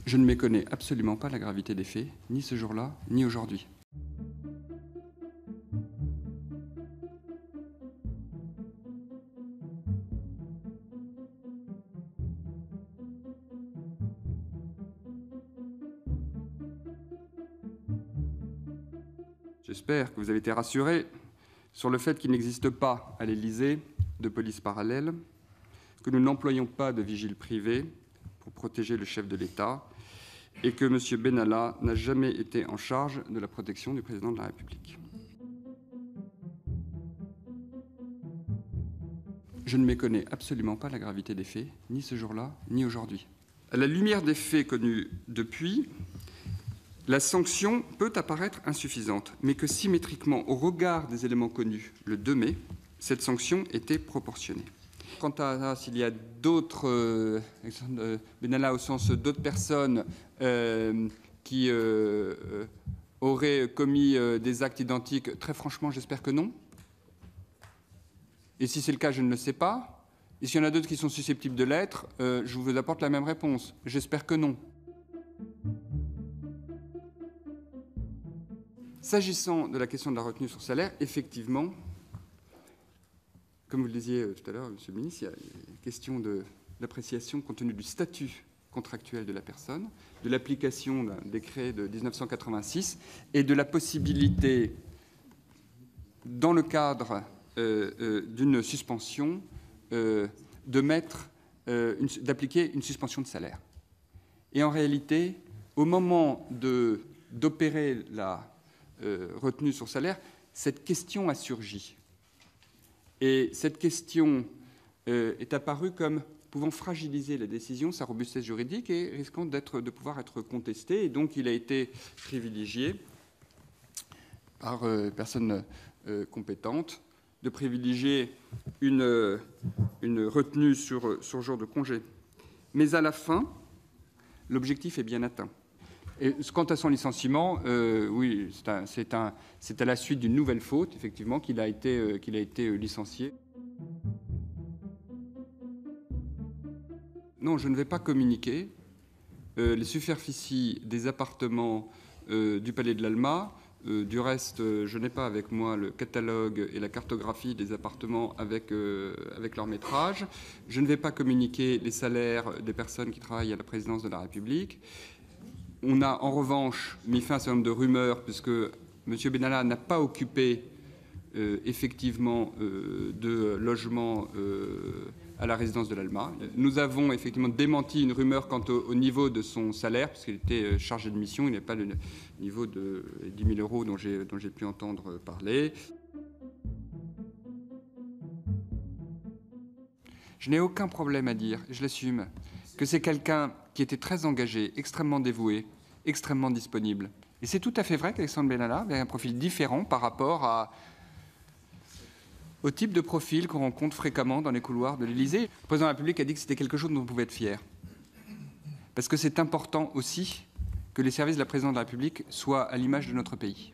Je ne méconnais absolument pas la gravité des faits, ni ce jour-là, ni aujourd'hui. J'espère que vous avez été rassurés sur le fait qu'il n'existe pas à l'Élysée de police parallèle, que nous n'employons pas de vigiles privés pour protéger le chef de l'État et que M. Benalla n'a jamais été en charge de la protection du président de la République. Je ne méconnais absolument pas la gravité des faits, ni ce jour-là, ni aujourd'hui. À la lumière des faits connus depuis, la sanction peut apparaître insuffisante, mais que symétriquement, au regard des éléments connus le 2 mai, cette sanction était proportionnée. Quant à s'il y a d'autres, Benalla au sens d'autres personnes qui auraient commis des actes identiques, très franchement, j'espère que non. Et si c'est le cas, je ne le sais pas. Et s'il y en a d'autres qui sont susceptibles de l'être, je vous apporte la même réponse. J'espère que non. S'agissant de la question de la retenue sur salaire, effectivement, comme vous le disiez tout à l'heure, Monsieur le Ministre, il y a une question d'appréciation compte tenu du statut contractuel de la personne, de l'application d'un décret de 1986 et de la possibilité, dans le cadre d'une suspension, d'appliquer une suspension de salaire. Et en réalité, au moment d'opérer la retenue sur salaire, cette question a surgi. Et cette question est apparue comme pouvant fragiliser la décision, sa robustesse juridique, et risquant de pouvoir être contestée. Et donc, il a été privilégié par personnes compétentes de privilégier une retenue sur jour de congé. Mais à la fin, l'objectif est bien atteint. Et quant à son licenciement, oui, c'est à la suite d'une nouvelle faute, effectivement, qu'il a été licencié. Non, je ne vais pas communiquer les superficies des appartements du Palais de l'Alma. Du reste, je n'ai pas avec moi le catalogue et la cartographie des appartements avec leur métrage. Je ne vais pas communiquer les salaires des personnes qui travaillent à la présidence de la République. On a en revanche mis fin à un certain nombre de rumeurs, puisque M. Benalla n'a pas occupé effectivement de logement à la résidence de l'Alma. Nous avons effectivement démenti une rumeur quant au niveau de son salaire, puisqu'il était chargé de mission, il n'est pas le niveau de 10 000 euros dont j'ai pu entendre parler. Je n'ai aucun problème à dire, je l'assume, que c'est quelqu'un qui était très engagé, extrêmement dévoué, extrêmement disponible. Et c'est tout à fait vrai qu'Alexandre Benalla avait un profil différent par rapport au type de profil qu'on rencontre fréquemment dans les couloirs de l'Élysée. Le président de la République a dit que c'était quelque chose dont on pouvait être fier. Parce que c'est important aussi que les services de la présidence de la République soient à l'image de notre pays.